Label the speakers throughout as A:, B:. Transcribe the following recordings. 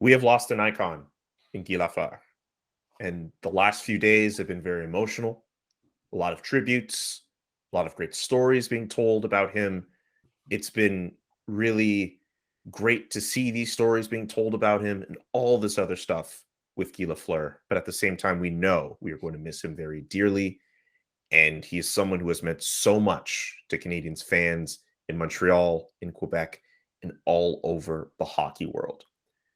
A: We have lost an icon in Guy Lafleur, and the last few days have been very emotional. A lot of tributes, a lot of great stories being told about him. It's been really great to see these stories being told about him and all this other stuff with Guy Lafleur. But at the same time, we know we are going to miss him very dearly. And he is someone who has meant so much to Canadiens fans in Montreal, in Quebec, and all over the hockey world.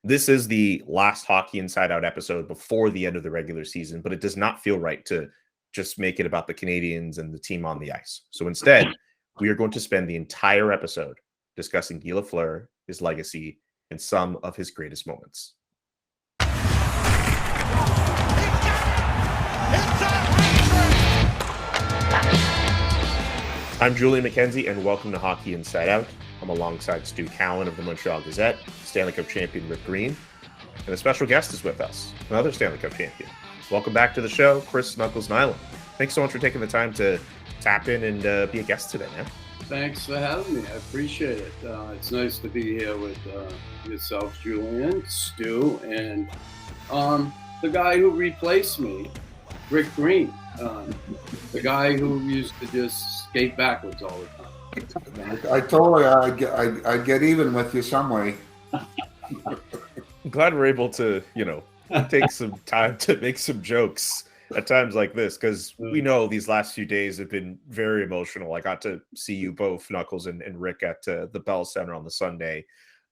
A: This is the last Hockey Inside Out episode before the end of the regular season, but it does not feel right to just make it about the Canadiens and the team on the ice. So instead, we are going to spend the entire episode discussing Guy Lafleur, his legacy, and some of his greatest moments. I'm Julian McKenzie, and welcome to Hockey Inside Out. I'm alongside Stu Cowan of the Montreal Gazette, Stanley Cup champion Rick Green, and a special guest is with us, another Stanley Cup champion. Welcome back to the show, Chris Knuckles Nilan. Thanks so much for taking the time to tap in and be a guest today, man.
B: Thanks for having me. I appreciate it. It's nice to be here with yourself, Julian, Stu, and the guy who replaced me, Rick Green, the guy who used to just skate backwards all the time.
C: I told you I'd get even with you some way.
A: I'm glad we're able to, take some time to make some jokes at times like this, because we know these last few days have been very emotional. I got to see you both, Knuckles and Rick, at the Bell Center on the Sunday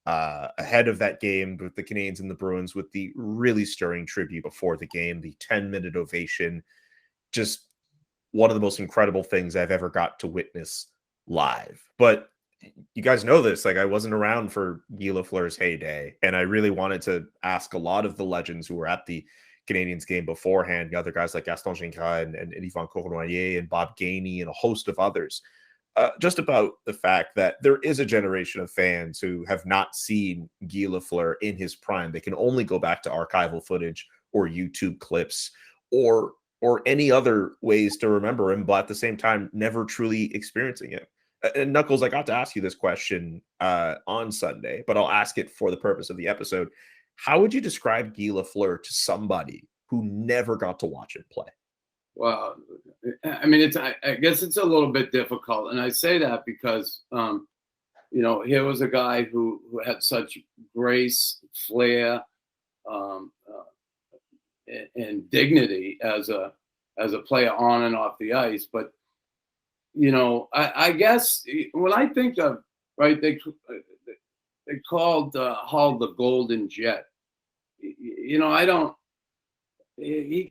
A: ahead of that game with the Canadiens and the Bruins, with the really stirring tribute before the game, the 10-minute ovation. Just one of the most incredible things I've ever got to witness live. But you guys know this, I wasn't around for Guy Lafleur's heyday, and I really wanted to ask a lot of the legends who were at the Canadiens game beforehand, the other guys like Gaston Gingras and Yvan Cournoyer and Bob Gainey and a host of others, just about the fact that there is a generation of fans who have not seen Guy Lafleur in his prime. They can only go back to archival footage or YouTube clips or any other ways to remember him, but at the same time, never truly experiencing it. And Knuckles, I got to ask you this question on Sunday, but I'll ask it for the purpose of the episode. How would you describe Guy Lafleur to somebody who never got to watch him play?
B: Well, I mean, I guess it's a little bit difficult. And I say that because, here was a guy who had such grace, flair, and dignity as a player on and off the ice. But, I guess when I think of, right, they called Hull the Golden Jet. He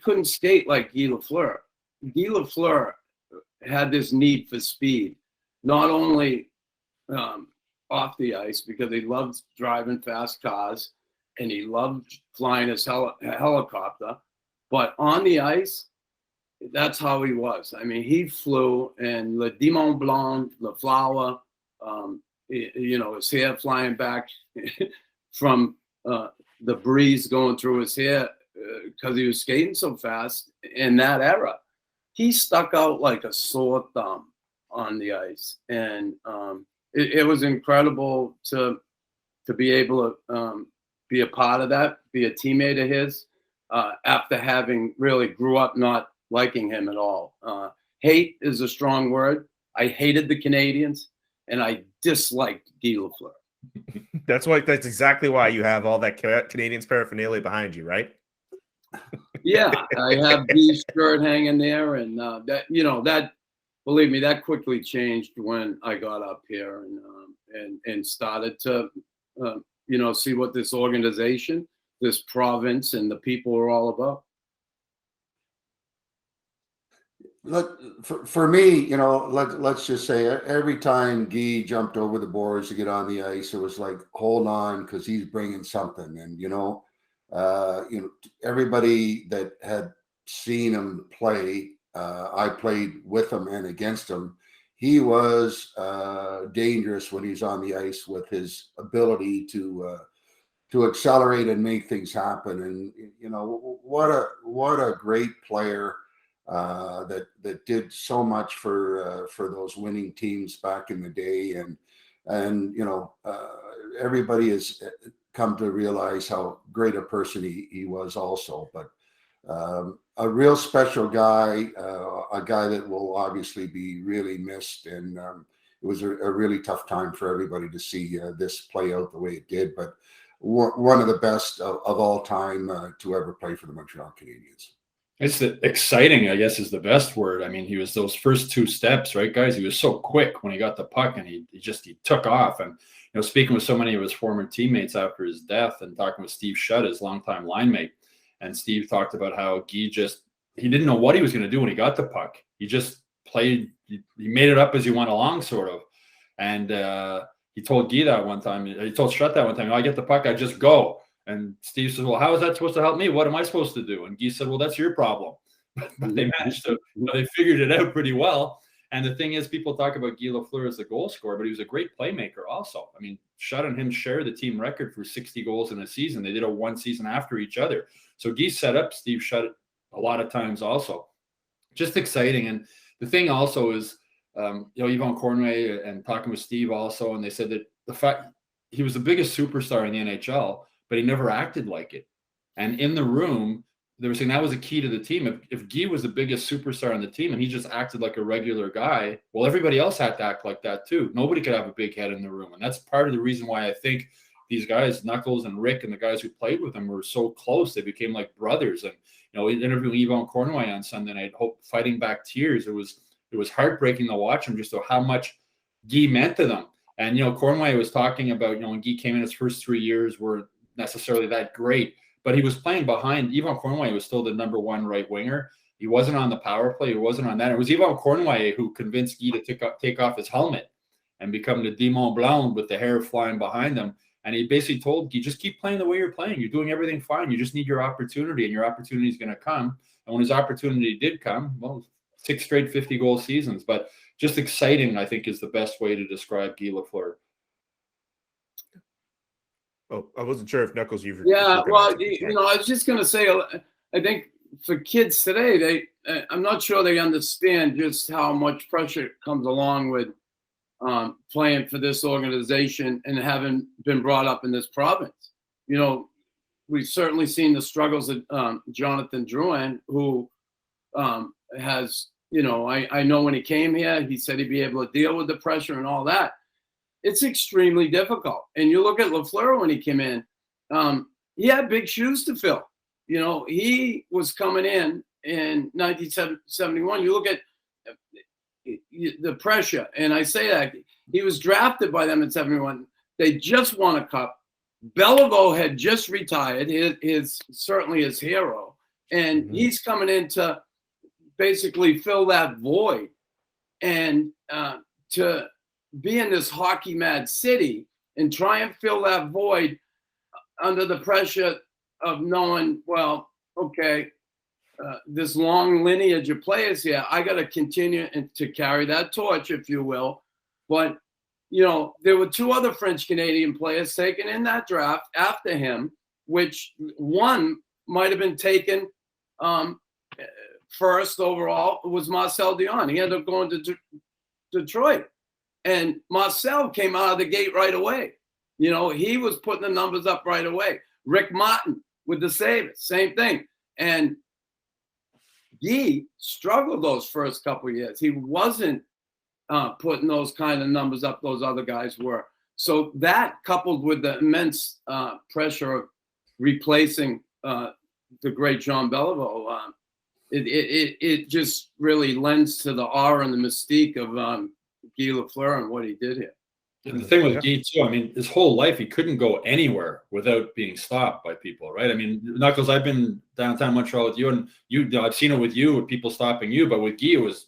B: couldn't skate like Guy Lafleur. Guy Lafleur had this need for speed, not only off the ice, because he loved driving fast cars and he loved flying his helicopter, but on the ice, that's how he was. I mean, he flew, and le Démon Blond, the flower, his hair flying back from the breeze going through his hair because he was skating so fast in that era. He stuck out like a sore thumb on the ice, and it was incredible to be able to be a part of that, be a teammate of his, after having really grew up not liking him at all. Hate is a strong word. I hated the Canadiens, and I disliked Guy Lafleur.
A: That's exactly why you have all that Canadiens paraphernalia behind you, right?
B: Yeah, I have Guy's shirt hanging there, and that believe me, that quickly changed when I got up here and started to see what this organization, this province, and the people are all about.
C: Look, for me, let's just say every time Guy jumped over the boards to get on the ice, it was like, hold on, because he's bringing something. And everybody that had seen him play, I played with him and against him. He was dangerous when he's on the ice with his ability to accelerate and make things happen. And what a great player. That did so much for those winning teams back in the day, and everybody is come to realize how great a person he was also. But a real special guy, a guy that will obviously be really missed. And it was a really tough time for everybody to see this play out the way it did. But one of the best of all time to ever play for the Montreal Canadiens.
D: It's exciting, I guess, is the best word. I mean, he was those first two steps, right, guys? He was so quick when he got the puck, and he took off. And speaking with so many of his former teammates after his death, and talking with Steve Shutt, his longtime line mate, and Steve talked about how Guy he didn't know what he was going to do when he got the puck. He just played. He made it up as he went along, sort of. And he told Guy that one time. He told Shutt that one time. I get the puck, I just go. And Steve says, well, how is that supposed to help me? What am I supposed to do? And Guy said, well, that's your problem. But they managed to, they figured it out pretty well. And the thing is, people talk about Guy Lafleur as the goal scorer, but he was a great playmaker also. I mean, Shutt and him share the team record for 60 goals in a season. They did it one season after each other. So Guy set up Steve Shutt a lot of times also. Just exciting. And the thing also is, Yvon Cornway and talking with Steve also, and they said that the fact he was the biggest superstar in the NHL, but he never acted like it. And in the room, they were saying that was a key to the team. If Guy was the biggest superstar on the team and he just acted like a regular guy, well, everybody else had to act like that too. Nobody could have a big head in the room. And that's part of the reason why I think these guys, Knuckles and Rick and the guys who played with him, were so close. They became like brothers. And, interviewing Yvon Cornway on Sunday night, fighting back tears, it was heartbreaking to watch him, just how much Guy meant to them. And, Cornway was talking about, when Guy came in, his first 3 years were necessarily that great, but he was playing behind. Yvon Cornway was still the number one right winger. He wasn't on the power play. He wasn't on that. It was Yvon Cornway who convinced Guy to take off his helmet and become the Démon Blond with the hair flying behind him. And he basically told Guy, just keep playing the way you're playing. You're doing everything fine. You just need your opportunity, and your opportunity is going to come. And when his opportunity did come, well, 6 straight 50-goal seasons. But just exciting, I think, is the best way to describe Guy Lafleur.
A: Oh, I wasn't sure if Knuckles, you've...
B: Yeah, well, I was just going to say, I think for kids today, I'm not sure they understand just how much pressure comes along with playing for this organization and having been brought up in this province. We've certainly seen the struggles of Jonathan Drouin, who has, I know when he came here, he said he'd be able to deal with the pressure and all that. It's extremely difficult. And you look at Lafleur when he came in, he had big shoes to fill. He was coming in 1971. You look at the pressure, and I say that he was drafted by them in 71. They just won a cup. Beliveau had just retired, certainly his hero, and he's coming in to basically fill that void, and to be in this hockey mad city and try and fill that void under the pressure of knowing, well, okay, this long lineage of players here, I got to continue to carry that torch, if you will. But, there were 2 other French Canadian players taken in that draft after him, which one might have been taken first overall. It was Marcel Dion. He ended up going to Detroit. And Marcel came out of the gate right away. He was putting the numbers up right away. Rick Martin with the Sabres, same thing. And Guy struggled those first couple of years. He wasn't putting those kind of numbers up those other guys were. So that, coupled with the immense pressure of replacing the great Jean Beliveau, it just really lends to the awe and the mystique of Guy Lafleur and what he did here.
D: And the thing with Guy too, I mean, his whole life he couldn't go anywhere without being stopped by people, right? I mean, Knuckles, I've been downtown Montreal with you, and I've seen it with you, with people stopping you, but with Guy it was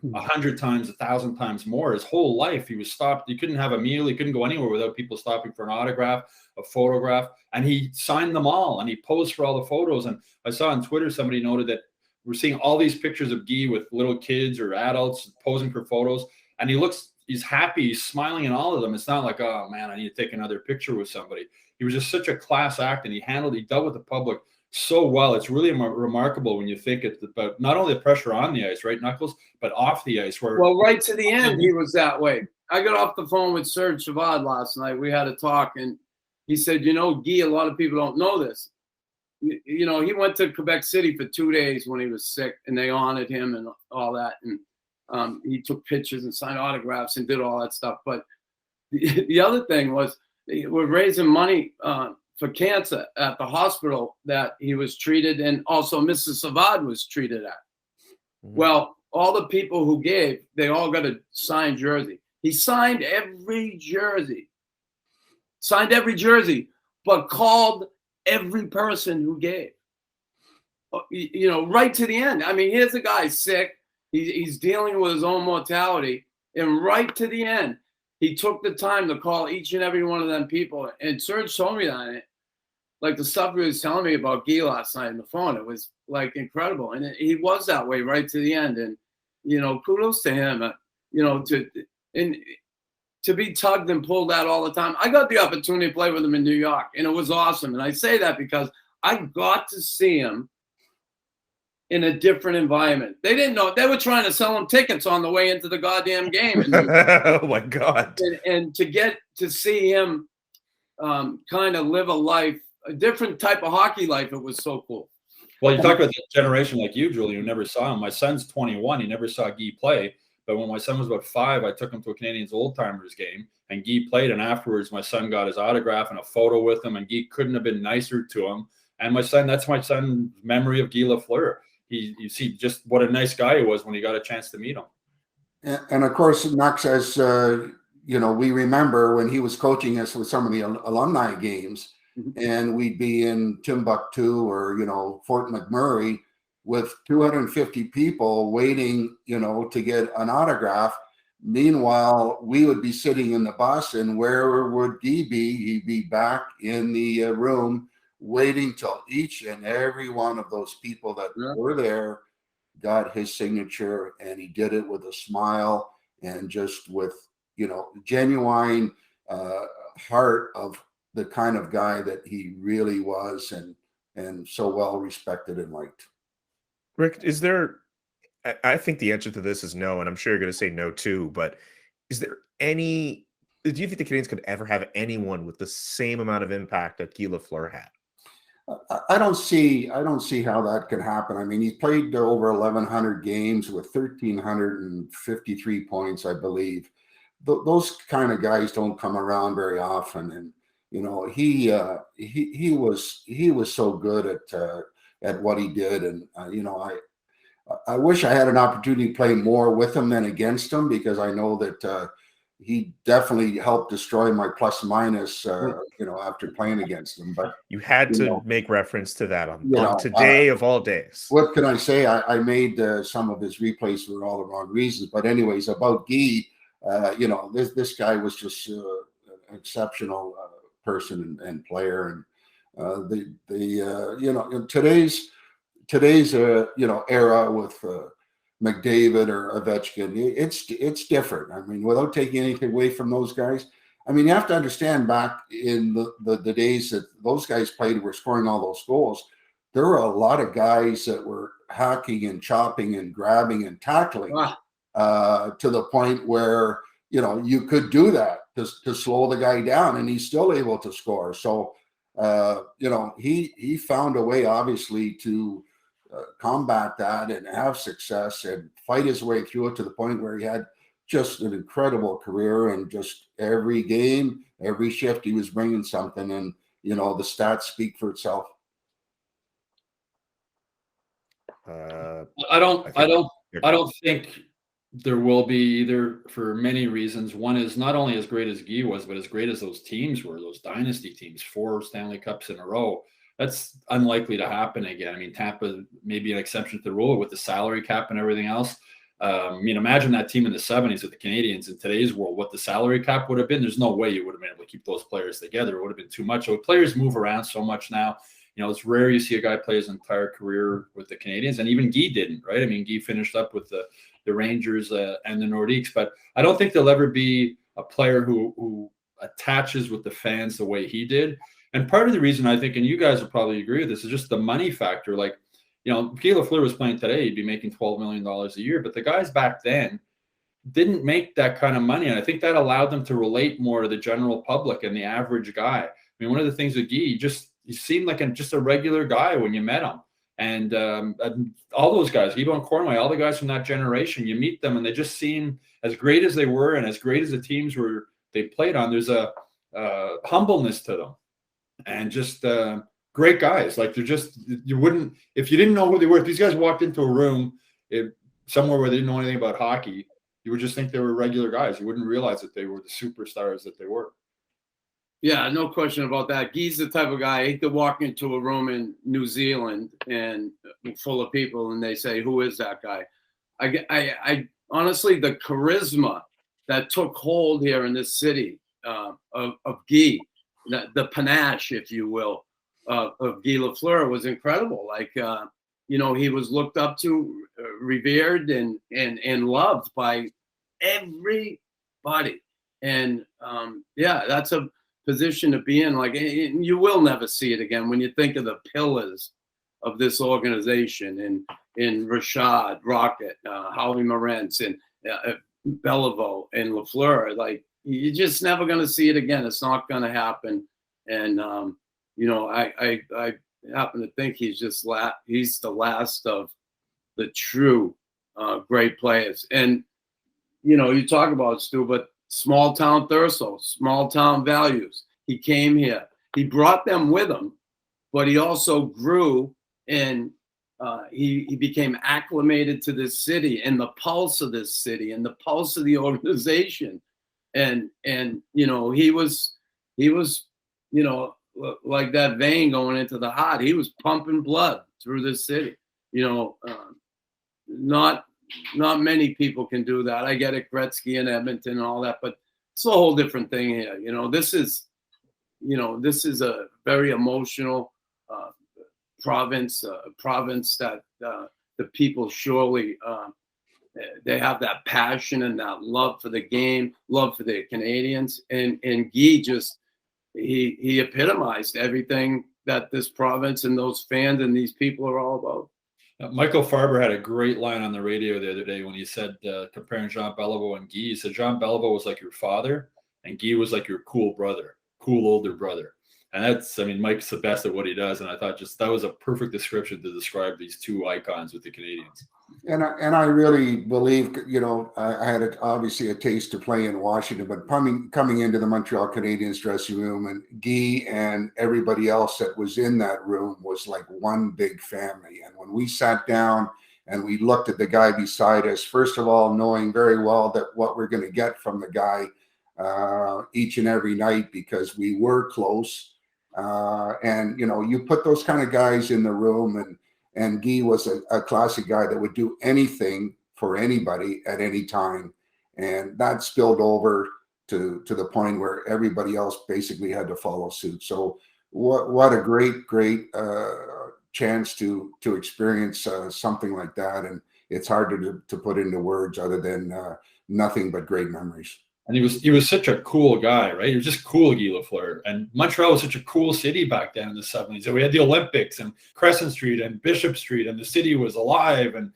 D: 100 times, 1,000 times more. His whole life he was stopped. He couldn't have a meal. He couldn't go anywhere without people stopping for an autograph, a photograph, and he signed them all and he posed for all the photos. And I saw on Twitter somebody noted that we're seeing all these pictures of Guy with little kids or adults posing for photos, and he's happy, he's smiling in all of them. It's not like, oh man, I need to take another picture with somebody. He was just such a class act, and he dealt with the public so well. It's really remarkable when you think it's about not only the pressure on the ice, right, Knuckles, but off the ice.
B: Well, right to the end, he was that way. I got off the phone with Serge Savard last night. We had a talk, and he said, Guy, a lot of people don't know this. He went to Quebec City for 2 days when he was sick, and they honored him and all that. And he took pictures and signed autographs and did all that stuff. But the other thing was, we're raising money for cancer at the hospital that he was treated, and also Mrs. Savard was treated at. Mm-hmm. Well, all the people who gave, they all got a signed jersey. He signed every jersey, but called every person who gave, right to the end. I mean, here's a guy sick. He's dealing with his own mortality. And right to the end, he took the time to call each and every one of them people. And Serge told me that. Like the stuff he was telling me about Guy last night on the phone, it was like incredible. And he was that way right to the end. And, kudos to him, to be tugged and pulled out all the time. I got the opportunity to play with him in New York, and it was awesome. And I say that because I got to see him in a different environment. They didn't know. They were trying to sell him tickets on the way into the goddamn game.
A: Oh, my God.
B: And to get to see him kind of live a life, a different type of hockey life, it was so cool.
D: Well, you talk about the generation like you, Julie, who never saw him. My son's 21. He never saw Guy play. But when my son was about 5, I took him to a Canadiens old-timers game, and Guy played. And afterwards, my son got his autograph and a photo with him, and Guy couldn't have been nicer to him. And that's my son's memory of Guy Lafleur. You see just what a nice guy he was when he got a chance to meet him.
C: And of course, Knox, as we remember when he was coaching us with some of the alumni games, and we'd be in Timbuktu or, Fort McMurray with 250 people waiting, to get an autograph. Meanwhile, we would be sitting in the bus, and where would Guy be? He'd be back in the room waiting till each and every one of those people that were there got his signature, and he did it with a smile and just with, genuine heart of the kind of guy that he really was, and so well respected and liked.
A: Rick, I think the answer to this is no, and I'm sure you're going to say no too, but do you think the Canadiens could ever have anyone with the same amount of impact that Guy Lafleur had?
C: I don't see how that could happen. I mean, he played over 1,100 games with 1,353 points, I believe. Those kind of guys don't come around very often, and he was so good at what he did, and I wish I had an opportunity to play more with him than against him, because I know that he definitely helped destroy my plus minus, after playing against him. But
A: you had to make reference to that on today of all days.
C: What can I say? I made some of his replays for all the wrong reasons. But anyways, about Guy, this guy was just an exceptional person and player, and today's era with McDavid or Ovechkin, it's different. I mean, without taking anything away from those guys, I mean, you have to understand back in the days that those guys played, were scoring all those goals, there were a lot of guys that were hacking and chopping and grabbing and tackling to the point where, you could do that to slow the guy down, and he's still able to score. So, he found a way, obviously, to combat that and have success and fight his way through it to the point where he had just an incredible career, and just every game, every shift, he was bringing something, and the stats speak for itself.
D: I don't think there will be either, for many reasons. One is not only as great as Guy was, but as great as those teams were, those dynasty teams, 4 Stanley Cups in a row. That's unlikely to happen again. I mean, Tampa may be an exception to the rule with the salary cap and everything else. Imagine that team in the 70s with the Canadiens in today's world, what the salary cap would have been. There's no way you would have been able to keep those players together. It would have been too much. So players move around so much now. It's rare you see a guy play his entire career with the Canadiens, and even Guy didn't, right? I mean, Guy finished up with the Rangers and the Nordiques, but I don't think there'll ever be a player who attaches with the fans the way he did. And part of the reason, I think, and you guys will probably agree with this, is just the money factor. Like, Guy Lafleur was playing today, he'd be making $12 million a year, but the guys back then didn't make that kind of money. And I think that allowed them to relate more to the general public and the average guy. I I mean, one of the things with Guy, he seemed like just a regular guy when you met him. And all those guys, Guy and Cornway, all the guys from that generation, you meet them and they just seem as great as they were and as great as the teams they played on. There's a humbleness to them and just great guys. Like you wouldn't, if you didn't know who they were, if these guys walked into a room somewhere where they didn't know anything about hockey, you would just think they were regular guys. You wouldn't realize that they were the superstars that they were.
B: Yeah, no question about that. Guy's the type of guy, he could walk into a room in New Zealand and full of people and they say, who is that guy? I honestly, the charisma that took hold here in this city of Guy, the panache, if you will, of Guy Lafleur was incredible. Like, he was looked up to, revered and loved by everybody. And that's a position to be in. Like, you will never see it again when you think of the pillars of this organization in Rashad, Rocket, Howie Morentz, and Beliveau and Lafleur. Like, you're just never going to see it again. It's not going to happen. And I happen to think he's the last of the true great players. And you talk about Stu, but small town Thurso, small town values. He came here. He brought them with him, but he also grew and he became acclimated to this city and the pulse of this city and the pulse of the organization. And he was like that vein going into the heart. He was pumping blood through this city. Not many people can do that. I get it, Gretzky and Edmonton and all that, but it's a whole different thing here. This is a very emotional province that the people surely they have that passion and that love for the game, love for the Canadians, and Guy just he epitomized everything that this province and those fans and these people are all about.
D: Michael Farber had a great line on the radio the other day when he said, comparing Jean Beliveau and Guy, he said, Jean Beliveau was like your father and Guy was like your cool older brother. And Mike's the best at what he does. And I thought that was a perfect description to describe these two icons with the Canadians.
C: And I really believe, I had obviously a taste to play in Washington, but coming into the Montreal Canadiens dressing room, and Guy and everybody else that was in that room was like one big family. And when we sat down and we looked at the guy beside us, first of all, knowing very well that what we're going to get from the guy each and every night, because we were close. And you put those kind of guys in the room, and Guy was a classic guy that would do anything for anybody at any time. And that spilled over to the point where everybody else basically had to follow suit. So what a great chance to experience something like that. And it's hard to put into words other than nothing but great memories.
D: And he was such a cool guy, right? He was just cool, Guy Lafleur. And Montreal was such a cool city back then in the 70s. So we had the Olympics and Crescent Street and Bishop Street, and the city was alive and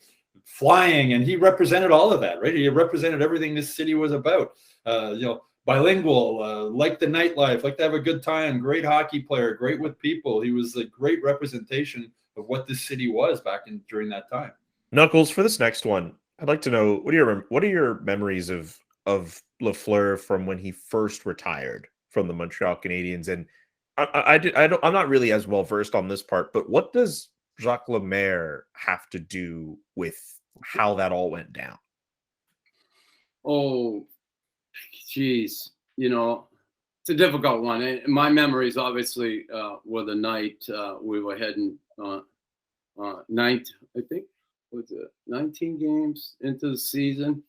D: flying. And he represented all of that, right? He represented everything this city was about. Bilingual, liked the nightlife, liked to have a good time, great hockey player, great with people. He was a great representation of what this city was during that time.
A: Knuckles, for this next one, I'd like to know, what are your memories of Lafleur from when he first retired from the Montreal Canadiens? And I'm not really as well versed on this part, but what does Jacques Lemaire have to do with how that all went down?
B: Oh, geez, it's a difficult one. And my memories obviously were the night we were heading 19 games into the season.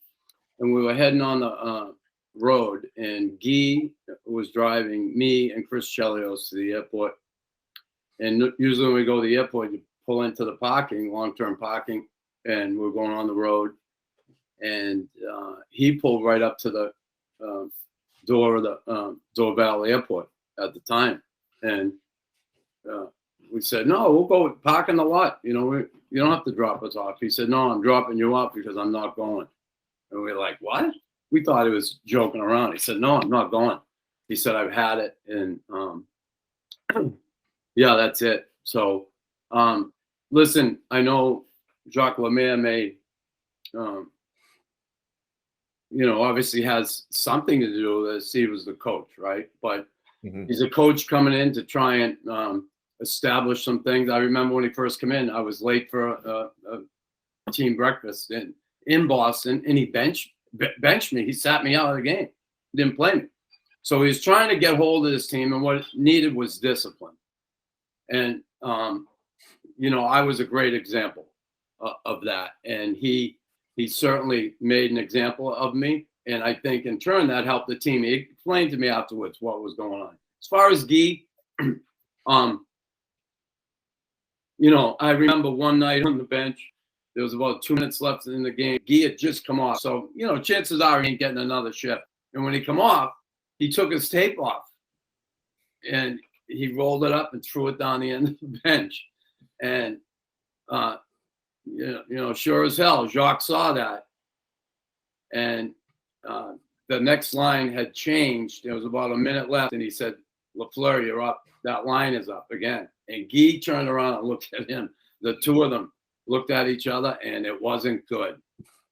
B: And we were heading on the road, and Guy was driving me and Chris Chelios to the airport. And usually when we go to the airport, you pull into the long-term parking, and we're going on the road. And he pulled right up to the door of the Dorval Airport at the time. And we said, no, we'll go park in the lot. You don't have to drop us off. He said, no, I'm dropping you off because I'm not going. And we were like, what? We thought he was joking around. He said, no, I'm not going. He said, I've had it. And Yeah, that's it. So, listen, I know Jacques Lemaire may, obviously has something to do with this. He was the coach, right? But he's a coach coming in to try and establish some things. I remember when he first came in, I was late for a team breakfast in Boston, and he benched me. He sat me out of the game, didn't play me. So he's trying to get hold of this team, and what it needed was discipline. And, I was a great example of that. And he certainly made an example of me. And I think in turn that helped the team. He explained to me afterwards what was going on. As far as Guy, I remember one night on the bench, there was about 2 minutes left in the game. Guy had just come off. So, chances are he ain't getting another shift. And when he come off, he took his tape off. And he rolled it up and threw it down the end of the bench. And, sure as hell, Jacques saw that. And the next line had changed. There was about a minute left. And he said, Lafleur, you're up. That line is up again. And Guy turned around and looked at him. The two of them looked at each other, and it wasn't good.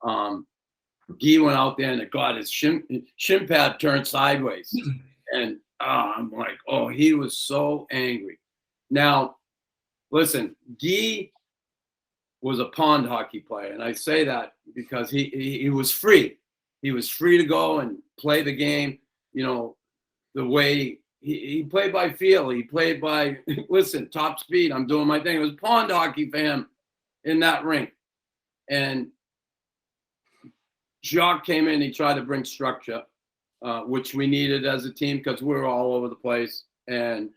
B: Guy went out there and got his shin pad turned sideways. And I'm like, oh, he was so angry. Now, listen, Guy was a pond hockey player. And I say that because he was free. He was free to go and play the game, the way he played by feel. He played by, listen, top speed. I'm doing my thing. It was pond hockey for him in that rink. And Jacques came in. He tried to bring structure, which we needed as a team because we were all over the place. And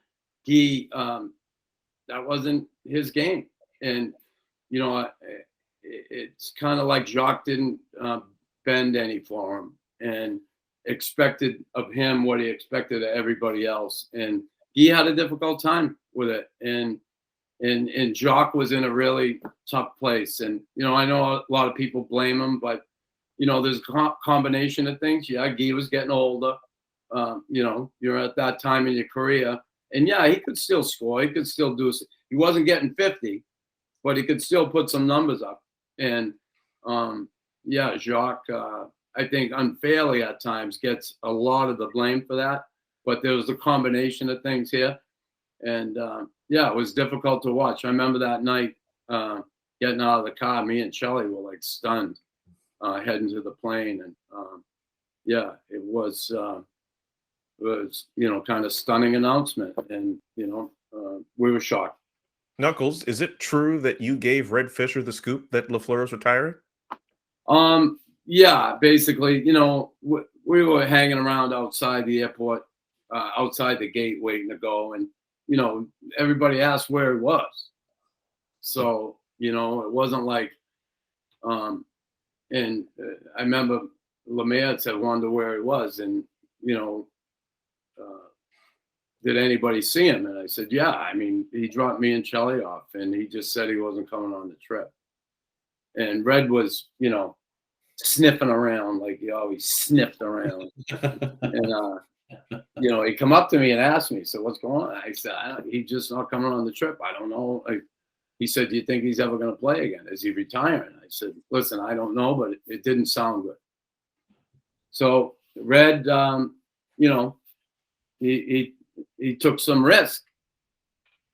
B: he, that wasn't his game. And, it's kind of like Jacques didn't bend any for him and expected of him what he expected of everybody else. And he had a difficult time with it. And Jacques was in a really tough place. And, I know a lot of people blame him, but, there's a combination of things. Yeah, Guy was getting older. You're at that time in your career. And, yeah, he could still score. He could still do – he wasn't getting 50, but he could still put some numbers up. And, Jacques, I think unfairly at times gets a lot of the blame for that. But there was a combination of things here. And, it was difficult to watch. I remember that night getting out of the car, me and Shelley were like stunned heading to the plane. And, it was kind of stunning announcement. And, we were shocked.
A: Knuckles, is it true that you gave Red Fisher the scoop that Lafleur was retiring?
B: Yeah, basically, we were hanging around outside the airport, outside the gate waiting to go. And, everybody asked where he was. So, it wasn't like, and I remember Lemaire said, wonder where he was. And, did anybody see him? And I said, yeah, I mean, he dropped me and Shelley off and he just said he wasn't coming on the trip. And Red was, sniffing around like he always sniffed around. And, he come up to me and asked me, so what's going on? I said, he's just not coming on the trip. I don't know. He said, do you think he's ever going to play again? Is he retiring? I said, listen, I don't know, but it didn't sound good. So Red, he took some risk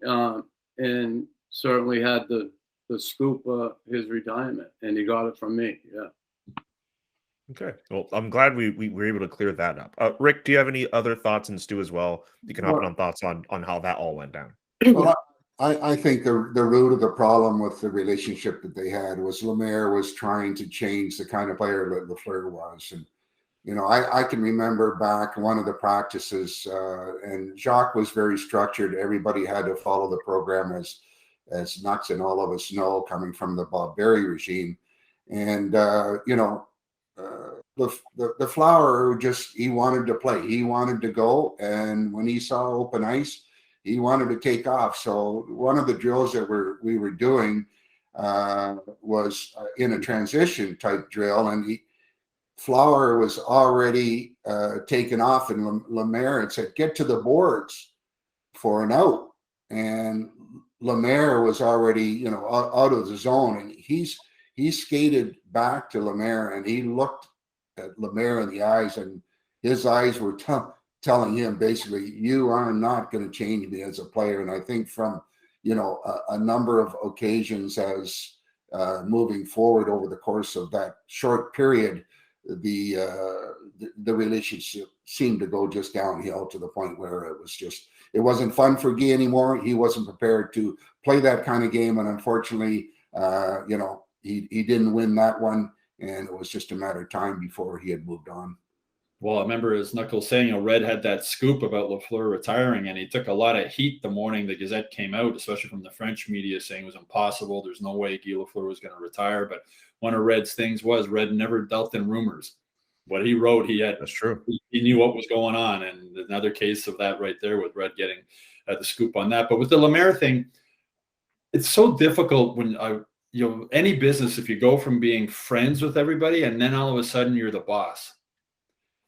B: and certainly had the scoop of his retirement, and he got it from me. Yeah.
A: Okay. Well, I'm glad we were able to clear that up. Rick, do you have any other thoughts, and Stu as well? You can hop on thoughts on how that all went down.
C: Well, I think the root of the problem with the relationship that they had was Lemaire was trying to change the kind of player that Lafleur was. And, I can remember back one of the practices, and Jacques was very structured. Everybody had to follow the program as Nux and all of us know, coming from the Bob Berry regime. And, the Flower he wanted to play. He wanted to go. And when he saw open ice, he wanted to take off. So one of the drills that we were doing was in a transition type drill, and Flower was already taken off, and Lemaire had said, get to the boards for an out, and Lemaire was already, out of the zone, and he skated back to Lemaire, and he looked at Lemaire in the eyes, and his eyes were telling him basically, you are not going to change me as a player. And I think from, a number of occasions as moving forward over the course of that short period, the relationship seemed to go just downhill to the point where it wasn't fun for Guy anymore. He wasn't prepared to play that kind of game, and unfortunately, he didn't win that one, and it was just a matter of time before he had moved on.
D: Well, I remember, as Knuckles saying, Red had that scoop about Lafleur retiring, and he took a lot of heat the morning the Gazette came out, especially from the French media, saying it was impossible. There's no way Guy Lafleur was going to retire. But one of Red's things was Red never dealt in rumors. What he wrote, that's true. He knew what was going on, and another case of that right there with Red getting the scoop on that. But with the Lemaire thing, it's so difficult when any business, if you go from being friends with everybody and then all of a sudden you're the boss.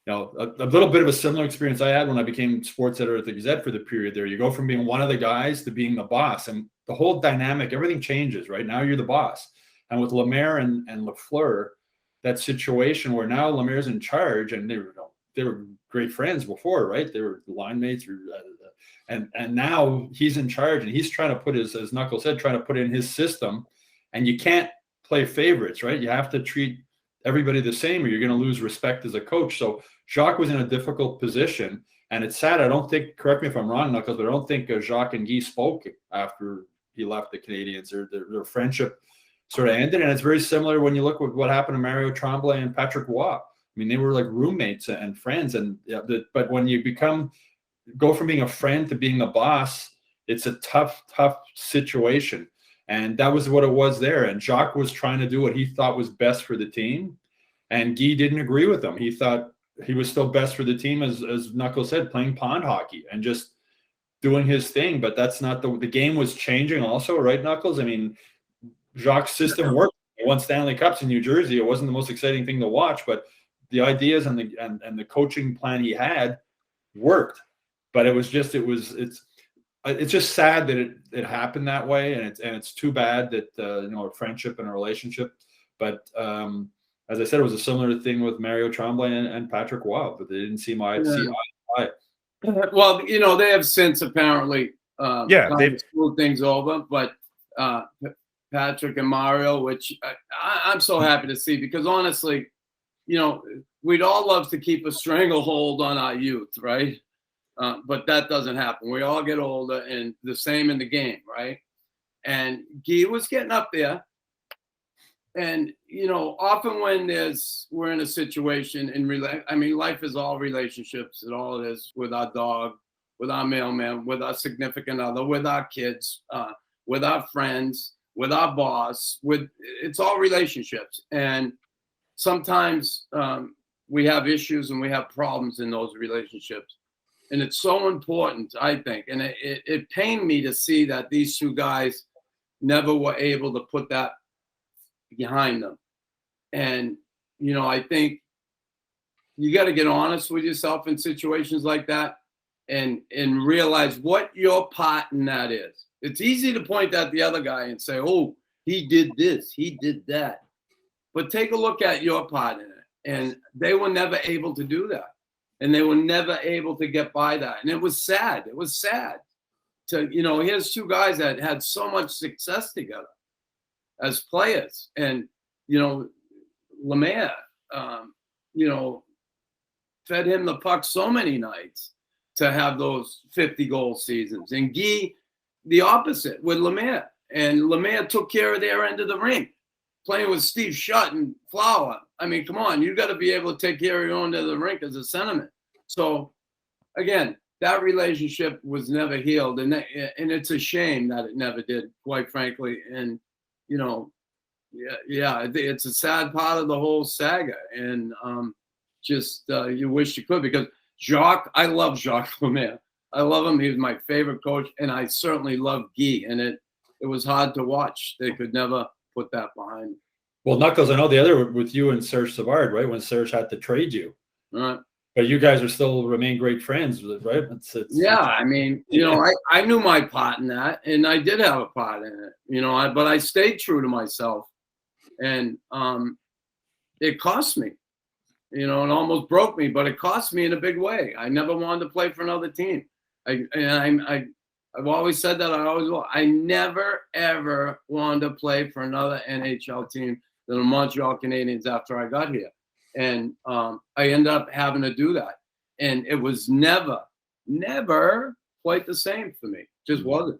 D: A little bit of a similar experience I had when I became sports editor at the Gazette for the period there. You go from being one of the guys to being the boss, and the whole dynamic, everything changes, right? Now you're the boss. And with Lemaire and Lafleur, that situation where now Lemaire's in charge, and they were great friends before, right? They were line mates, and now he's in charge, and he's trying to put as Knuckles said, trying to put in his system, and you can't play favorites, right? You have to treat everybody the same, or you're going to lose respect as a coach. So Jacques was in a difficult position, and it's sad. I don't think, correct me if I'm wrong, Knuckles, but I don't think Jacques and Guy spoke after he left the Canadiens. Their friendship sort of ended, and it's very similar when you look at what happened to Mario Tremblay and Patrick Roy. I mean, they were like roommates and friends, but when you go from being a friend to being the boss, it's a tough situation. And that was what it was there. And Jacques was trying to do what he thought was best for the team. And Guy didn't agree with him. He thought he was still best for the team, as Knuckles said, playing pond hockey and just doing his thing. But that's not the game was changing also, right, Knuckles? I mean, Jacques' system worked. He won Stanley Cups in New Jersey. It wasn't the most exciting thing to watch, but the ideas and the coaching plan he had worked. But it's just sad that it happened that way, and it's too bad that a friendship and a relationship. But as I said, it was a similar thing with Mario Tremblay and Patrick Roy, but they didn't seem eye to eye.
B: Well, they have since apparently they've smoothed things over, but Patrick and Mario, which I'm so happy to see, because honestly, we'd all love to keep a stranglehold on our youth, right? But that doesn't happen. We all get older, and the same in the game, right? And Guy was getting up there. And, often when we're in a situation life is all relationships, and all it is, with our dog, with our mailman, with our significant other, with our kids, with our friends, with our boss, it's all relationships. And sometimes we have issues and we have problems in those relationships. And it's so important, I think. And it pained me to see that these two guys never were able to put that behind them. And, I think you got to get honest with yourself in situations like that and realize what your part in that is. It's easy to point at the other guy and say, oh, he did this, he did that. But take a look at your part in it. And they were never able to do that. And they were never able to get by that. And it was sad. It was sad to, here's two guys that had so much success together as players. And, Lemaire, fed him the puck so many nights to have those 50-goal seasons. And Guy, the opposite with Lemaire. And Lemaire took care of their end of the rink, playing with Steve Shutt and Flower. I mean, come on, you got to be able to take care of your own end of the rink as a sentiment. So, again, that relationship was never healed, and it's a shame that it never did, quite frankly. And it's a sad part of the whole saga, and you wish you could, because Jacques, I love Jacques Lemaire. I love him. He was my favorite coach, and I certainly love Guy. And it was hard to watch. They could never put that behind them.
D: Well, Knuckles, I know the other with you and Serge Savard, right? When Serge had to trade you.
B: Right.
D: But you guys are still remain great friends, right?
B: Yeah, I mean, I knew my part in that, and I did have a part in it, but I stayed true to myself, and it cost me, it almost broke me, but it cost me in a big way. I never wanted to play for another team. I've always said that. I always will. I never ever wanted to play for another NHL team than the Montreal Canadiens after I got here. And I ended up having to do that. And it was never quite the same for me. Just wasn't.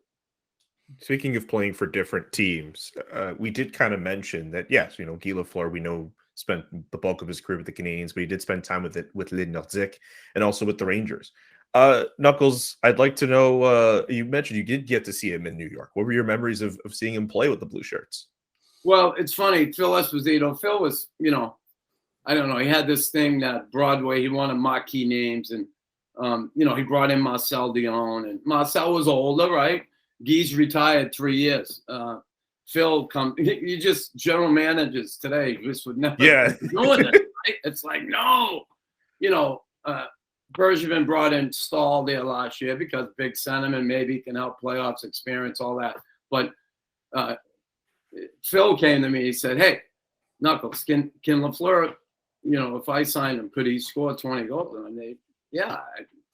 A: Speaking of playing for different teams, we did kind of mention that, yes, Guy Lafleur, we know, spent the bulk of his career with the Canadiens, but he did spend time with Nordique and also with the Rangers. Knuckles, I'd like to know, you mentioned you did get to see him in New York. What were your memories of seeing him play with the Blue Shirts?
B: Well, it's funny. Phil Esposito, Phil was, I don't know. He had this thing that Broadway, he wanted marquee names. And, he brought in Marcel Dion. And Marcel was older, right? Guy's retired 3 years. Phil you just general managers today just would never be doing it, right? It's like, no. Bergevin brought in Stahl there last year because big sentiment, maybe can help playoffs experience, all that. But Phil came to me. He said, "Hey, Knuckles, can Lafleur, if I signed him, could he score 20 goals?" And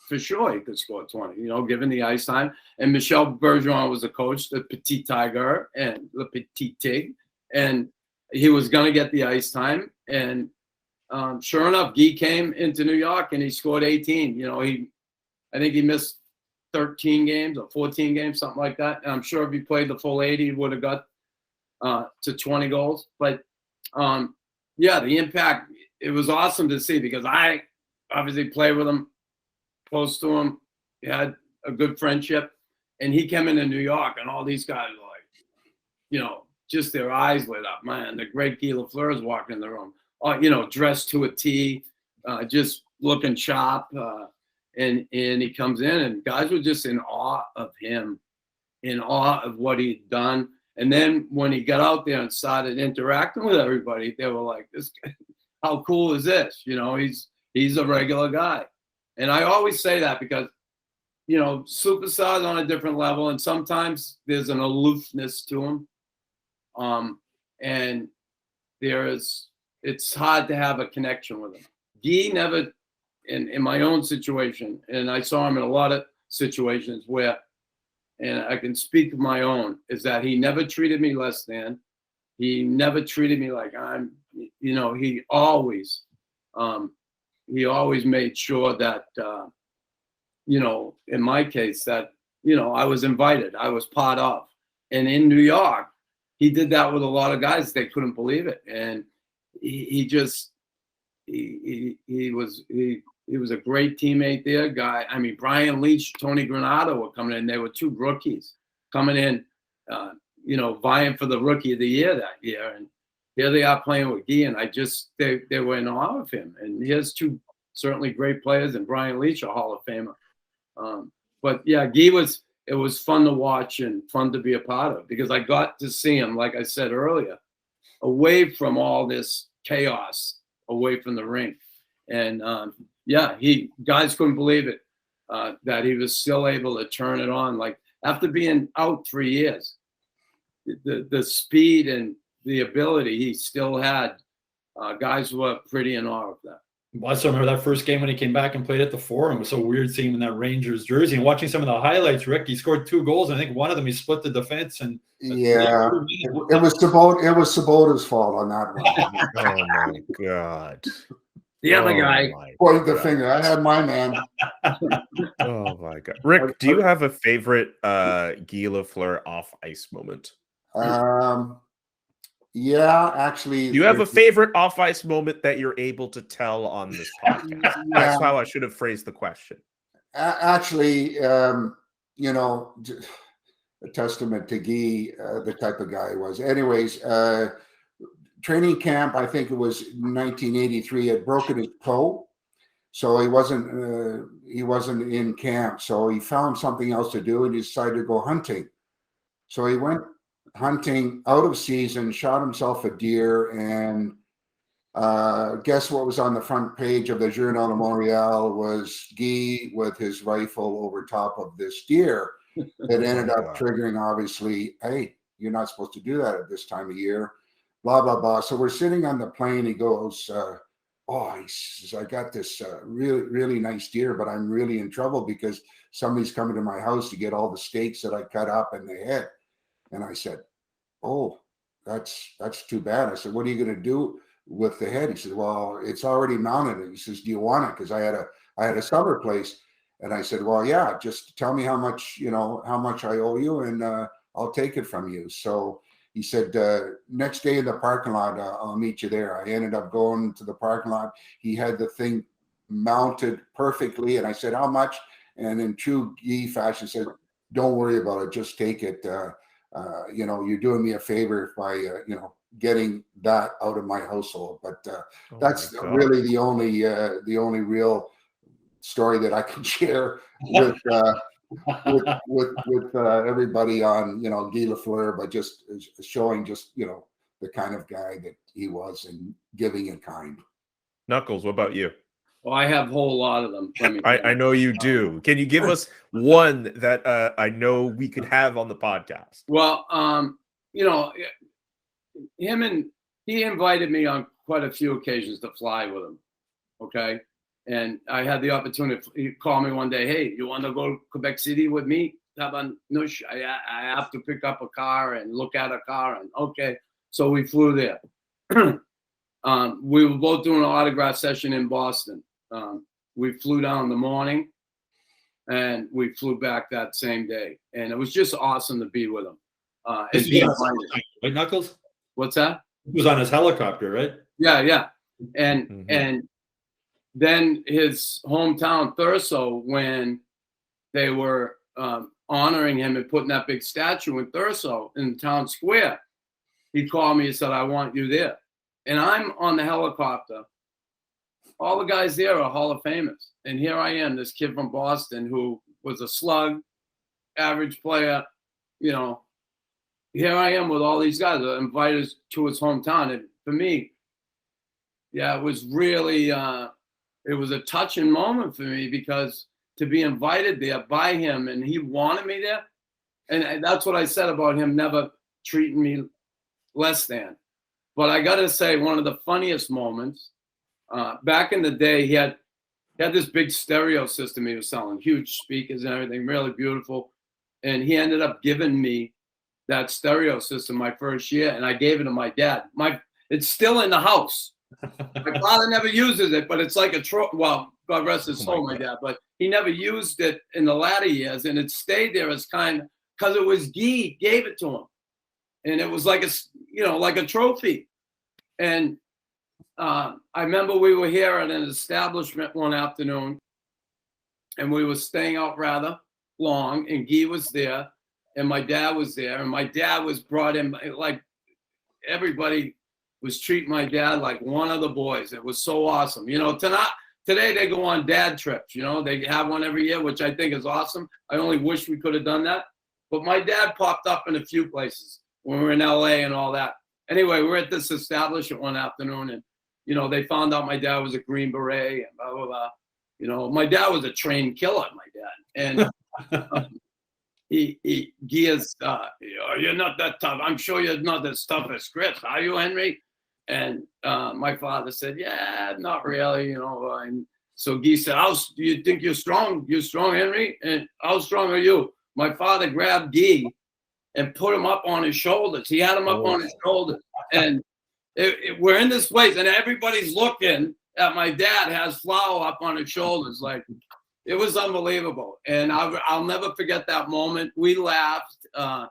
B: for sure he could score 20, given the ice time. And Michel Bergeron was a coach, the Petit Tiger and the Petit Tig, and he was going to get the ice time. And sure enough, Guy came into New York and he scored 18. I think he missed 13 games or 14 games, something like that. And I'm sure if he played the full 80, he would have got to 20 goals. But the impact, it was awesome to see because I obviously played with him, close to him. He had a good friendship. And he came into New York and all these guys were like, just their eyes lit up. Man, the great Guy Lafleur is walking in the room. Dressed to a T, just looking sharp. And he comes in and guys were just in awe of him, in awe of what he'd done. And then when he got out there and started interacting with everybody, they were like, "This guy, how cool is this?" He's a regular guy. And I always say that because, superstars on a different level, and sometimes there's an aloofness to him. And it's hard to have a connection with him. Guy never, in my own situation, and I saw him in a lot of situations where, and I can speak of my own, is that he never treated me less than. He never treated me like I'm, he always made sure that, in my case, that, I was invited, I was part of. And in New York, he did that with a lot of guys. They couldn't believe it. And he was a great teammate there, guy. I mean, Brian Leach, Tony Granato were coming in. They were two rookies coming in, vying for the Rookie of the Year that year. And here they are playing with Guy, and they were in awe of him. And he has two certainly great players, and Brian Leach, a Hall of Famer. But yeah, Guy it was fun to watch and fun to be a part of because I got to see him, like I said earlier, away from all this chaos, away from the rink. And guys couldn't believe it, that he was still able to turn it on. Like after being out 3 years, the speed and the ability he still had, guys were pretty in awe of that.
D: Well, I still remember that first game when he came back and played at the Forum. It was so weird seeing him in that Rangers jersey and watching some of the highlights. Rick, he scored 2 goals, and I think one of them he split the defense. And
C: it was Sabota's fault on that one.
A: Oh my God!
B: The other guy
C: pointed the finger. I had my man.
A: Oh my God, Rick, do you have a favorite Guy Lafleur off ice moment?
C: Yeah, actually.
A: Do you have a favorite off ice moment that you're able to tell on this podcast?
C: Yeah.
A: That's how I should have phrased the question.
C: Actually, a testament to Guy, the type of guy he was. Anyways, training camp, I think it was 1983, had broken his toe. So he wasn't in camp. So he found something else to do and he decided to go hunting. So he went hunting out of season, shot himself a deer, and Guess what was on the front page of the Journal de Montreal was Guy with his rifle over top of this deer. It ended up triggering, obviously, hey, you're not supposed to do that at this time of year, blah, blah, blah. So we're sitting on the plane. He goes, he says, I got this really, really nice deer, but I'm really in trouble because somebody's coming to my house to get all the steaks that I cut up in the head. And I said, oh, that's too bad. I said, what are you going to do with the head? He said, well, it's already mounted. And he says, do you want it? Because I had a summer place. And I said, well, yeah, just tell me how much I owe you, and I'll take it from you. So he said, next day in the parking lot, I'll meet you there. I ended up going to the parking lot. He had the thing mounted perfectly. And I said, how much? And in true Guy fashion said, don't worry about it. Just take it. You're doing me a favor by, getting that out of my household. But that's really the only real story that I can share with everybody on, Guy Lafleur, but just showing the kind of guy that he was and giving in kind.
A: Knuckles, what about you?
B: Well, I have a whole lot of them.
A: I know you do. Can you give us one that I know we could have on the podcast?
B: Well, he invited me on quite a few occasions to fly with him. Okay. And I had the opportunity. He called me one day. Hey, you want to go to Quebec City with me? I have to pick up a car and look at a car. And okay, so we flew there. We were both doing an autograph session in Boston. We flew down in the morning, and we flew back that same day. And it was just awesome to be with him.
D: Right, Knuckles?
B: What's that?
D: He was on his helicopter, right?
B: Yeah. And then his hometown, Thurso, when they were honoring him and putting that big statue in Thurso in town square, he called me and said, I want you there. And I'm on the helicopter. All the guys there are Hall of Famers. And here I am, this kid from Boston who was a slug, average player, Here I am with all these guys invited to his hometown. And for me, it was really it was a touching moment for me, because to be invited there by him, and he wanted me there. And that's what I said about him never treating me less than. But I got to say, one of the funniest moments, back in the day, he had this big stereo system he was selling, huge speakers and everything, really beautiful. And he ended up giving me that stereo system my first year, and I gave it to my dad. It's still in the house. My father never uses it, but it's like a trophy. Well, God rest his soul, my dad. But he never used it in the latter years, and it stayed there as because it was Guy gave it to him, and it was like a trophy. And I remember we were here at an establishment one afternoon, and we were staying out rather long, and Guy was there, and my dad was there, and my dad was brought in, like everybody was treating my dad like one of the boys. It was so awesome. Today they go on dad trips, they have one every year, which I think is awesome. I only wish we could have done that. But my dad popped up in a few places when we were in LA and all that. Anyway, we're at this establishment one afternoon, and, they found out my dad was a Green Beret and blah, blah, blah. My dad was a trained killer, my dad. And Guy is, you're not that tough. I'm sure you're not as tough as Chris. Are you, Henry? And my father said, yeah, not really, And so Guy said, do you think you're strong? You're strong, Henry? And how strong are you? My father grabbed Guy and put him up on his shoulders. He had him up on his shoulders. And we're in this place, and everybody's looking at my dad has flour up on his shoulders. Like, it was unbelievable. And I'll never forget that moment. We laughed. So,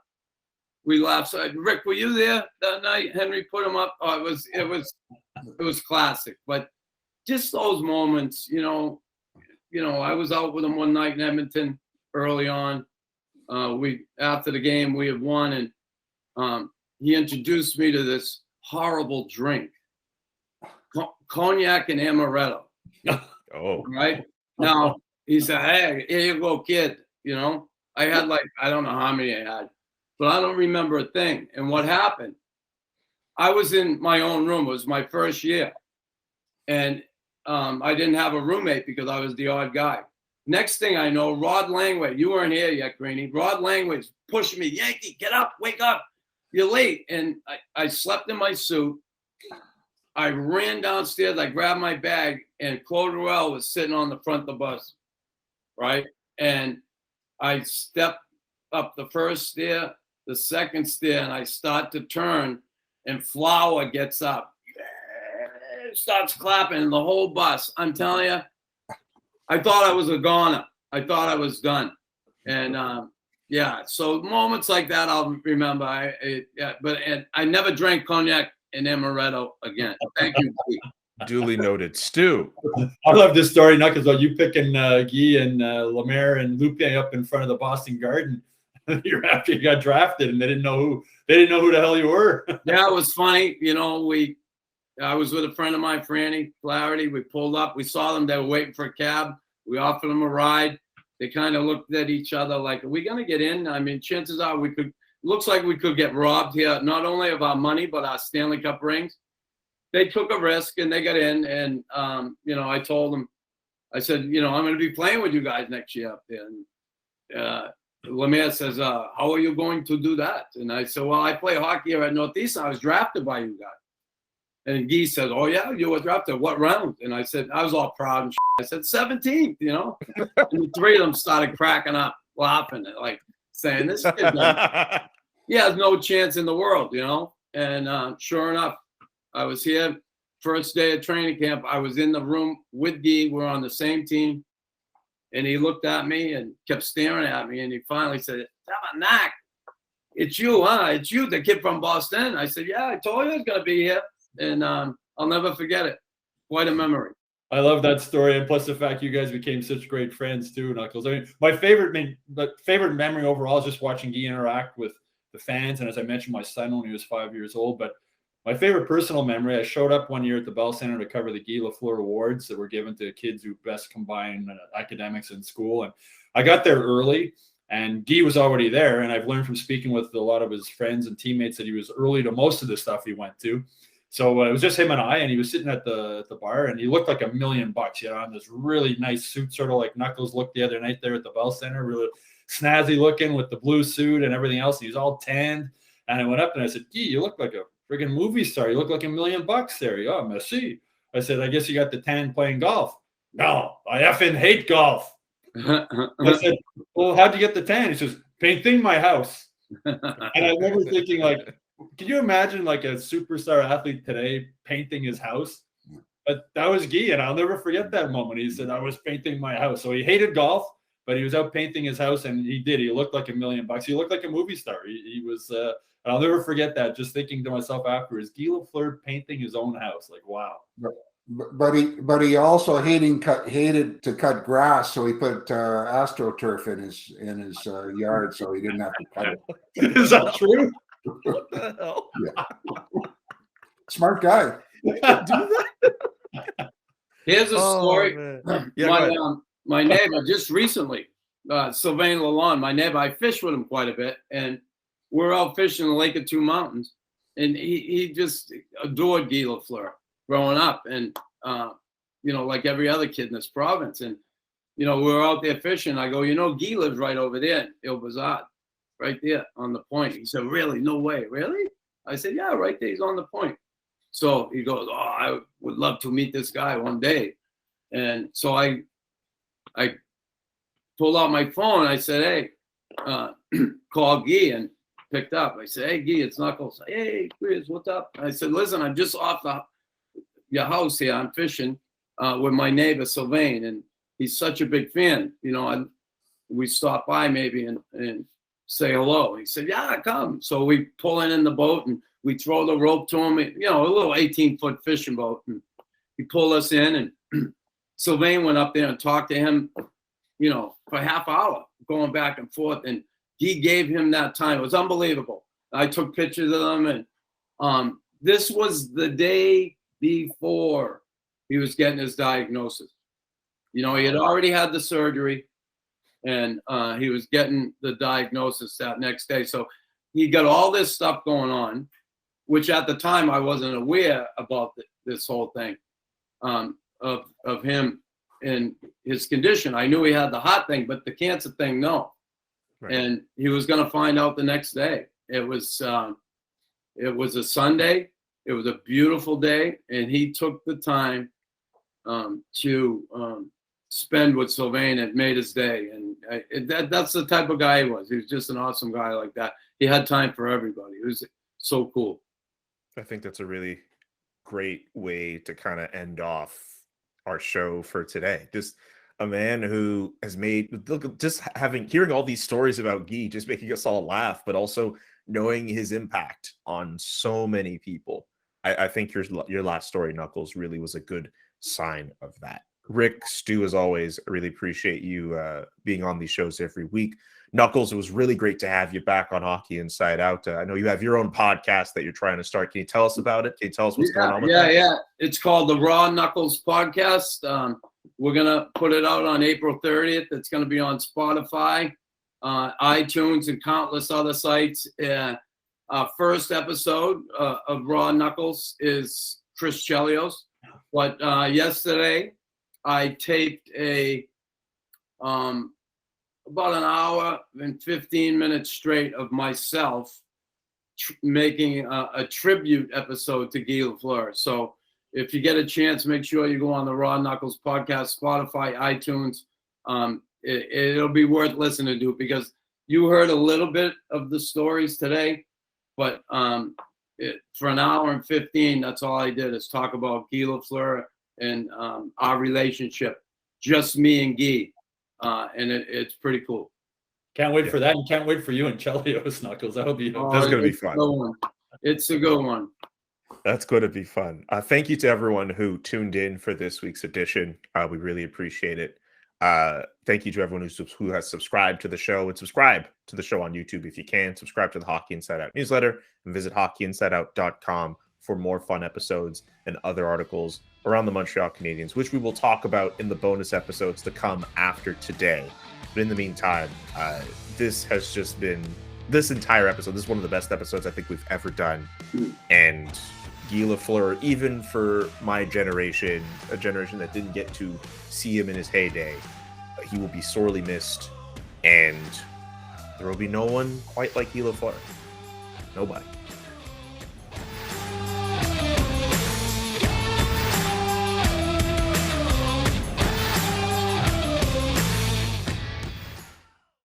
B: Rick, were you there that night? Henry put him up. Oh, it was classic. But just those moments, I was out with him one night in Edmonton early on. After the game we had won, and he introduced me to this horrible drink, cognac and amaretto.
A: Oh,
B: right now he said, "Hey, here you go, kid." I had I don't know how many I had, but I don't remember a thing. And what happened? I was in my own room. It was my first year, And I didn't have a roommate because I was the odd guy. Next thing I know, Rod Langway, you weren't here yet, Greeny. Rod Langway's pushing me, Yankee, get up, wake up, you're late. And I slept in my suit. I ran downstairs, I grabbed my bag, and Claude Ruel was sitting on the front of the bus, right? And I stepped up the first stair, the second stair, and I start to turn, and Flower gets up, starts clapping, and the whole bus, I'm telling you, I thought I was a goner. I thought I was done. And yeah, so moments like that I'll remember. But I never drank cognac and amaretto again. Thank you.
A: Duly noted. Stu.
D: I love this story, not because you picking Guy and Lemaire and Lupe up in front of the Boston Garden year after you got drafted, and they didn't know who the hell you were.
B: Yeah, it was funny. You know, I was with a friend of mine, Franny Flaherty. We pulled up. We saw them. They were waiting for a cab. We offered them a ride. They kind of looked at each other like, are we going to get in? I mean, chances are looks like we could get robbed here, not only of our money, but our Stanley Cup rings. They took a risk and they got in. And, you know, I told them, I said, you know, I'm going to be playing with you guys next year up there. And Lemaire says, how are you going to do that? And I said, well, I play hockey here at Northeast. I was drafted by you guys. And Guy said, oh, yeah, you were drafted. What round? And I said, I was all proud and I said, 17th, you know. And the three of them started cracking up, laughing, like saying, this kid, he has no chance in the world, you know. And sure enough, I was here first day of training camp. I was in the room with Guy. We're on the same team. And he looked at me and kept staring at me. And he finally said, Tabanak, it's you, huh? It's you, the kid from Boston. I said, yeah, I told you I was going to be here. And I'll never forget it. Quite a memory.
D: I love that story, and plus the fact you guys became such great friends too, Knuckles. I mean, my favorite memory overall is just watching Guy interact with the fans, and as I mentioned, my son when he was 5 years old. But my favorite personal memory, I showed up one year at the Bell Center to cover the Guy Lafleur Awards that were given to kids who best combine academics and school, and I got there early. And Guy was already there, and I've learned from speaking with a lot of his friends and teammates that he was early to most of the stuff he went to. So it was just him and I, and he was sitting at the bar, and he looked like $1 million. He had on this really nice suit, sort of like Knuckles looked the other night there at the Bell Center, really snazzy looking with the blue suit and everything else. He was all tanned, and I went up and I said, Guy, you look like a friggin' movie star. You look like $1 million there. Oh, merci. I said, I guess you got the tan playing golf. No, I effing hate golf. I said, well, how'd you get the tan? He says, painting my house. And I remember thinking, like, can you imagine like a superstar athlete today painting his house? But that was Guy, and I'll never forget that moment. He said, I was painting my house. So he hated golf, but he was out painting his house, and he did. He looked like $1 million. He looked like a movie star. He was, I'll never forget that, just thinking to myself afterwards, Guy Lafleur painting his own house. Like, wow.
C: But he also hated to cut grass, so he put AstroTurf in his yard, so he didn't have to cut it.
D: Is that true?
A: What the hell?
C: Yeah. Smart guy.
A: Do that?
B: Here's a story.
A: Yeah,
B: my neighbor just recently, Sylvain Lalonde, my neighbor, I fished with him quite a bit, and we're out fishing the Lake of Two Mountains, and he just adored Guy Lafleur growing up, and you know, like every other kid in this province. And you know, we were out there fishing. I go, you know, Guy lives right over there, Il Bazard, right there on the point. He said, really? No way. Really? I said, yeah, right there. He's on the point. So he goes, oh, I would love to meet this guy one day. And so I pulled out my phone. I said, hey, call Guy, and picked up. I said, hey, Guy, it's Knuckles. Hey, Chris, what's up? I said, listen, I'm just off your house here. I'm fishing with my neighbor, Sylvain, and he's such a big fan. You know, we stop by maybe and say hello. He said, yeah, come. So we pull in the boat, and we throw the rope to him, you know, a little 18-foot fishing boat. And he pulled us in, and Sylvain went up there and talked to him, you know, for a half hour, going back and forth. And he gave him that time. It was unbelievable. I took pictures of them, and this was the day before he was getting his diagnosis. You know, he had already had the surgery, and he was getting the diagnosis that next day. So he got all this stuff going on, which at the time I wasn't aware about this whole thing. of him and his condition. I knew he had the heart thing, but the cancer thing, no.
A: Right.
B: And he was going to find out the next day. It was a Sunday. It was a beautiful day, and he took the time to spend with Sylvain. It made his day, and that's the type of guy he was. He was just an awesome guy like that. He had time for everybody. It was so cool.
A: I think that's a really great way to kind of end off our show for today. Just a man who has made, look, just hearing all these stories about Guy, just making us all laugh, but also knowing his impact on so many people. I think your last story, Knuckles, really was a good sign of that. Rick, Stu, as always, I really appreciate you being on these shows every week. Knuckles, it was really great to have you back on Hockey Inside Out. I know you have your own podcast that you're trying to start. Can you tell us about it? Can you tell us what's going on with that?
B: Yeah. It's called the Raw Knuckles Podcast. We're going to put it out on April 30th. It's going to be on Spotify, iTunes, and countless other sites. First episode of Raw Knuckles is Chris Chelios. But yesterday, I taped about an hour and 15 minutes straight of myself making a tribute episode to Guy Lafleur. So if you get a chance, make sure you go on the Raw Knuckles Podcast, Spotify, iTunes. It'll be worth listening to because you heard a little bit of the stories today, but for an hour and 15, that's all I did is talk about Guy Lafleur and our relationship, just me and Guy. And it's pretty cool.
D: Can't wait for that, and can't wait for you and Chelios, Knuckles. That'll be
A: that's going to be fun.
B: It's a good one.
A: That's going to be fun. Thank you to everyone who tuned in for this week's edition. We really appreciate it. Thank you to everyone who has subscribed to the show, and subscribe to the show on YouTube if you can. Subscribe to the Hockey Inside Out newsletter and visit hockeyinsideout.com for more fun episodes and other articles around the Montreal Canadiens, which we will talk about in the bonus episodes to come after today. But in the meantime, this has just been this entire episode. This is one of the best episodes I think we've ever done. And Guy Lafleur, even for my generation, a generation that didn't get to see him in his heyday, he will be sorely missed. And there will be no one quite like Guy Lafleur. Nobody.